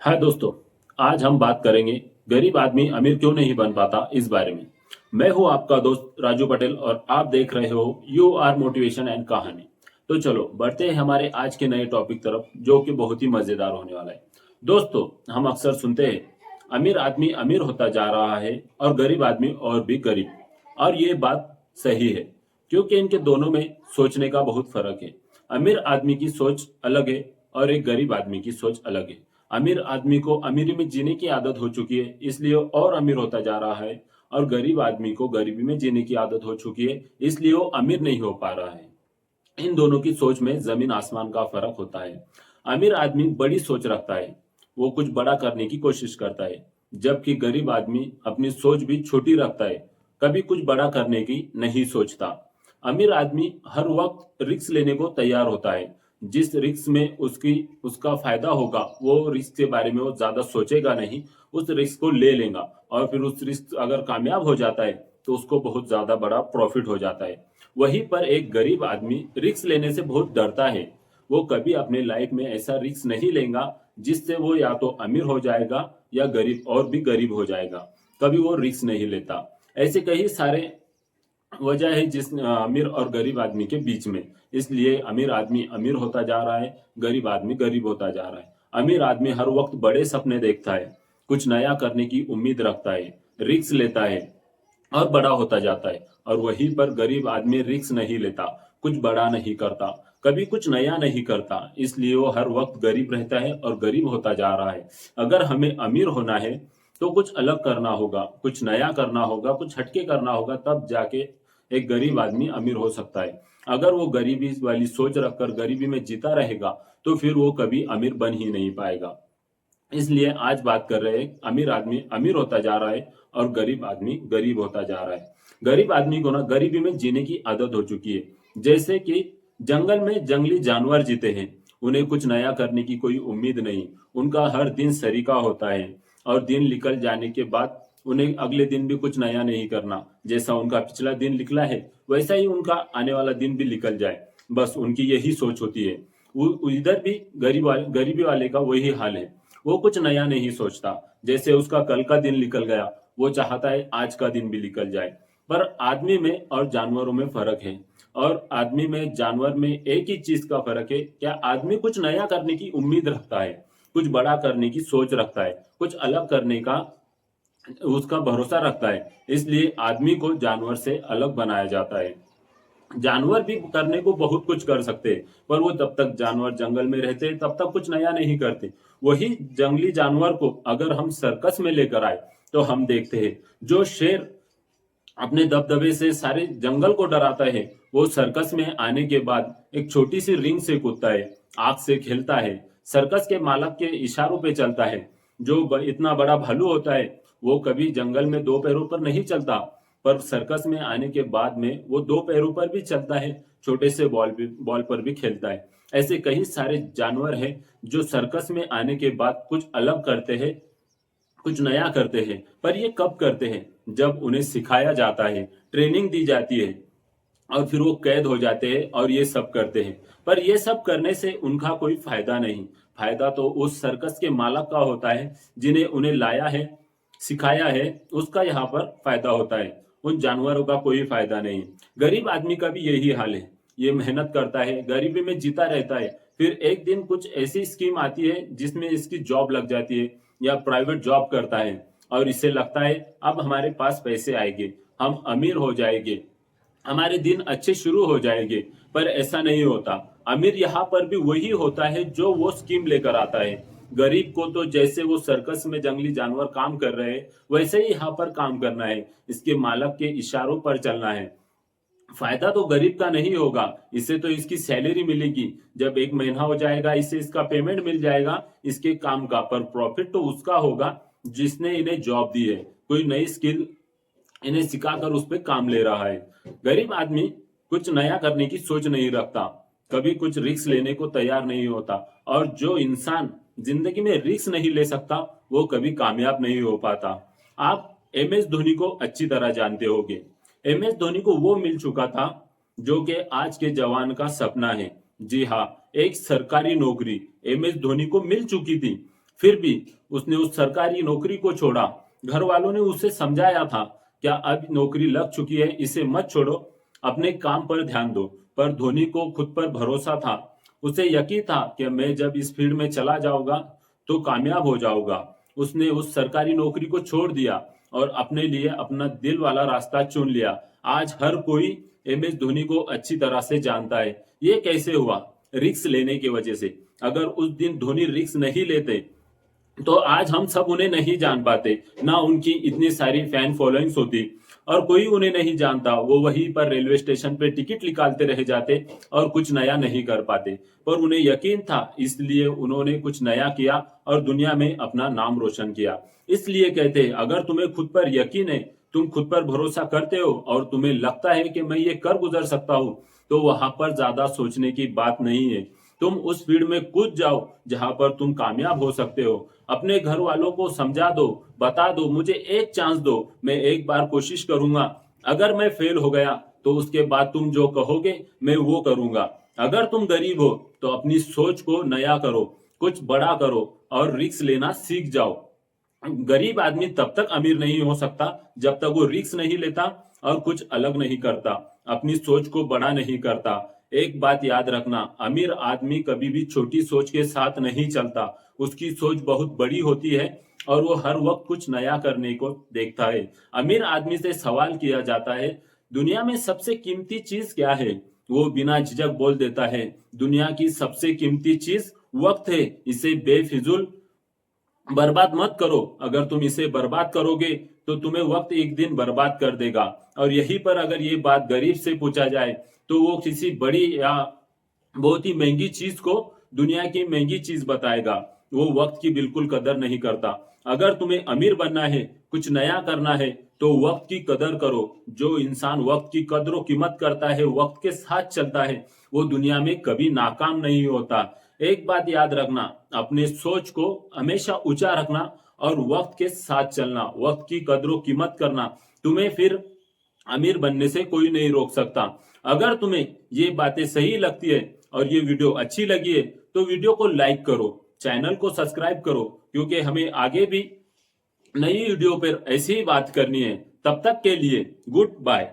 हाय दोस्तों। आज हम बात करेंगे गरीब आदमी अमीर क्यों नहीं बन पाता इस बारे में। मैं हूं आपका दोस्त राजू पटेल और आप देख रहे हो यू आर मोटिवेशन एंड कहानी। तो चलो बढ़ते हैं हमारे आज के नए टॉपिक तरफ जो कि बहुत ही मजेदार होने वाला है। दोस्तों, हम अक्सर सुनते हैं अमीर आदमी अमीर होता जा रहा है और गरीब आदमी और भी गरीब। और ये बात सही है क्योंकि इनके दोनों में सोचने का बहुत फर्क है। अमीर आदमी की सोच अलग है और एक गरीब आदमी की सोच अलग है। अमीर आदमी को अमीरी में जीने की आदत हो चुकी है इसलिए और अमीर होता जा रहा है, और गरीब आदमी को गरीबी में जीने की आदत हो चुकी है इसलिए वो अमीर नहीं हो पा रहा है। इन दोनों की सोच में जमीन आसमान का फर्क होता है। अमीर आदमी बड़ी सोच रखता है, वो कुछ बड़ा करने की कोशिश करता है, जबकि गरीब आदमी अपनी सोच भी छोटी रखता है, कभी कुछ बड़ा करने की नहीं सोचता। अमीर आदमी हर वक्त रिस्क लेने को तैयार होता है। जिस रिस्क में उसकी उसका फायदा होगा वो रिस्क के बारे में वो ज्यादा सोचेगा नहीं, उस रिस्क को ले लेगा। और फिर उस रिस्क अगर कामयाब हो जाता है तो उसको बहुत ज्यादा बड़ा प्रॉफिट हो जाता है। वहीं पर एक गरीब आदमी रिस्क लेने से बहुत डरता है। वो कभी अपने लाइफ में ऐसा रिस्क नहीं लेगा जिससे वो या तो अमीर हो जाएगा या गरीब और भी गरीब हो जाएगा। कभी वो रिस्क नहीं लेता। ऐसे कई सारे वजह है जिस अमीर और गरीब आदमी के बीच में। इसलिए अमीर आदमी अमीर होता जा रहा है, गरीब आदमी गरीब होता जा रहा है। अमीर आदमी हर वक्त बड़े सपने देखता है, कुछ नया करने की उम्मीद रखता है, रिस्क लेता है और बड़ा होता जाता है। और वहीं पर गरीब आदमी रिस्क नहीं लेता, कुछ बड़ा नहीं करता, कभी कुछ नया नहीं करता, इसलिए वो हर वक्त गरीब रहता है और गरीब होता जा रहा है। अगर हमें अमीर होना है तो कुछ अलग करना होगा, कुछ नया करना होगा, कुछ हटके करना होगा, तब जाके एक गरीब आदमी अमीर हो सकता है। अगर वो गरीबी वाली सोच रखकर गरीबी में जीता रहेगा तो फिर वो कभी अमीर बन ही नहीं पाएगा। इसलिए आज बात कर रहे हैं अमीर आदमी अमीर होता जा रहा है और गरीब आदमी गरीब होता जा रहा है। गरीब आदमी को ना गरीबी में जीने की आदत हो चुकी है। जैसे कि जंगल में जंगली जानवर जीते हैं, उन्हें कुछ नया करने की कोई उम्मीद नहीं। उनका हर दिन सरीका होता है और दिन निकल जाने के बाद उन्हें अगले दिन भी कुछ नया नहीं करना। जैसा उनका पिछला दिन निकला है वैसा ही उनका आने वाला दिन भी निकल जाए, बस उनकी यही सोच होती है। इधर भी गरीबी वाले का वही हाल है। वो कुछ नया नहीं सोचता। जैसे उसका कल का दिन निकल गया, वो चाहता है आज का दिन भी निकल जाए। पर आदमी में और जानवरों में फर्क है। और आदमी में जानवर में एक ही चीज का फर्क है, क्या आदमी कुछ नया करने की उम्मीद रखता है, कुछ बड़ा करने की सोच रखता है, कुछ अलग करने का उसका भरोसा रखता है। इसलिए आदमी को जानवर से अलग बनाया जाता है। जानवर भी करने को बहुत कुछ कर सकते हैं, पर वो तब तक जानवर जंगल में रहते हैं तब तक कुछ नया नहीं करते। वही जंगली जानवर को अगर हम सर्कस में लेकर आए तो हम देखते हैं जो शेर अपने दबदबे से सारे जंगल को डराता है, वो सर्कस में आने के बाद एक छोटी सी रिंग से कूदता है, आग से खेलता है, सर्कस के मालक के इशारों पे चलता है। जो इतना बड़ा भालू होता है वो कभी जंगल में दो पैरों पर नहीं चलता, पर सर्कस में आने के बाद में वो दो पैरों पर भी चलता है, छोटे से बॉल पर भी खेलता है। ऐसे कई सारे जानवर हैं जो सर्कस में आने के बाद कुछ अलग करते हैं, कुछ नया करते हैं। पर ये कब करते हैं? जब उन्हें सिखाया जाता है, ट्रेनिंग दी जाती है, और फिर वो कैद हो जाते हैं और ये सब करते हैं। पर ये सब करने से उनका कोई फायदा नहीं। फायदा तो उस सर्कस के मालक का होता है जिन्हें उन्हें लाया है, सिखाया है, उसका यहाँ पर फायदा होता है। उन जानवरों का कोई फायदा नहीं। गरीब आदमी का भी यही हाल है। ये मेहनत करता है, गरीबी में जीता रहता है, फिर एक दिन कुछ ऐसी स्कीम आती है जिसमें इसकी जॉब लग जाती है या प्राइवेट जॉब करता है, और इसे लगता है अब हमारे पास पैसे आएंगे, हम अमीर हो जाएंगे, हमारे दिन अच्छे शुरू हो जाएंगे। पर ऐसा नहीं होता। अमीर यहाँ पर भी वही होता है जो वो स्कीम लेकर आता है। गरीब को तो जैसे वो सर्कस में जंगली जानवर काम कर रहे हैं वैसे ही यहाँ पर काम करना है, इसके मालक के इशारों पर चलना है। फायदा तो गरीब का नहीं होगा, इसे तो इसकी सैलरी मिलेगी, जब एक महीना हो जाएगा इसे इसका पेमेंट मिल जाएगा इसके काम का। पर प्रॉफिट तो उसका होगा जिसने इन्हें जॉब दी है, कोई नई स्किल इन्हें सिखाकर उस पर काम ले रहा है। गरीब आदमी कुछ नया करने की सोच नहीं रखता, कभी कुछ रिस्क लेने को तैयार नहीं होता। और जो इंसान जिंदगी में रिस्क नहीं ले सकता वो कभी कामयाब नहीं हो पाता। आप एम एस धोनी को अच्छी तरह जानते होंगे। एम एस धोनी को वो मिल चुका था जो कि आज के जवान का सपना है। जी हाँ, एक सरकारी नौकरी एम एस धोनी को मिल चुकी थी। फिर भी उसने उस सरकारी नौकरी को छोड़ा। घर वालों ने उसे समझाया था, क्या अब नौकरी लग चुकी है, इसे मत छोड़ो, अपने काम पर ध्यान दो। पर धोनी को खुद पर भरोसा था। उसे यकीन था कि मैं जब इस फील्ड में चला जाऊंगा तो कामयाब हो जाऊंगा। उसने उस सरकारी नौकरी को छोड़ दिया और अपने लिए अपना दिल वाला रास्ता चुन लिया। आज हर कोई MS धोनी को अच्छी तरह से जानता है। ये कैसे हुआ? रिस्क लेने की वजह से। अगर उस दिन धोनी रिस्क नहीं लेते तो आज हम सब उन्हें नहीं जान पाते, ना उनकी इतनी सारी फैन फॉलोइंग्स होती, और कोई उन्हें नहीं जानता। वो वहीं पर रेलवे स्टेशन पे टिकट निकालते रह जाते और कुछ नया नहीं कर पाते। पर उन्हें यकीन था, इसलिए उन्होंने कुछ नया किया और दुनिया में अपना नाम रोशन किया। इसलिए कहते हैं, अगर तुम्हें खुद पर यकीन है, तुम खुद पर भरोसा करते हो और तुम्हें लगता है कि मैं ये कर गुजर सकता हूं, तो वहां पर ज्यादा सोचने की बात नहीं है। तुम उस फील्ड में कूद जाओ जहां पर तुम कामयाब हो सकते हो। अपने घर वालों को समझा दो, बता दो, मुझे एक चांस दो, मैं एक बार कोशिश करूंगा। अगर मैं फेल हो गया तो उसके बाद तुम जो कहोगे मैं वो करूंगा। अगर तुम गरीब हो तो अपनी सोच को नया करो, कुछ बड़ा करो और रिस्क लेना सीख जाओ। गरीब आदमी तब तक अमीर नहीं हो सकता जब तक वो रिस्क नहीं लेता और कुछ अलग नहीं करता, अपनी सोच को बड़ा नहीं करता। एक बात याद रखना, अमीर आदमी कभी भी छोटी सोच के साथ नहीं चलता। उसकी सोच बहुत बड़ी होती है और वो हर वक्त कुछ नया करने को देखता है। अमीर आदमी से सवाल किया जाता है, दुनिया में सबसे कीमती चीज क्या है? वो बिना झिझक बोल देता है, दुनिया की सबसे कीमती चीज वक्त है, इसे बेफिजूल बर्बाद मत करो। अगर तुम इसे बर्बाद करोगे तो तुम्हें वक्त एक दिन बर्बाद कर देगा। और यहीं पर अगर ये बात गरीब से पूछा जाए तो वो किसी बड़ी या बहुत ही महंगी चीज को दुनिया की महंगी चीज बताएगा। वो वक्त की बिल्कुल कदर नहीं करता। अगर तुम्हें अमीर बनना है, कुछ नया करना है, तो वक्त की कदर करो। जो इंसान वक्त की कदर कीमत करता है, वक्त के साथ चलता है, वो दुनिया में कभी नाकाम नहीं होता। एक बात याद रखना, अपने सोच को हमेशा ऊंचा रखना और वक्त के साथ चलना, वक्त की कदर कीमत करना। तुम्हें फिर अमीर बनने से कोई नहीं रोक सकता। अगर तुम्हें ये बातें सही लगती है और ये वीडियो अच्छी लगी है तो वीडियो को लाइक करो, चैनल को सब्सक्राइब करो, क्योंकि हमें आगे भी नई वीडियो पर ऐसी ही बात करनी है। तब तक के लिए गुड बाय।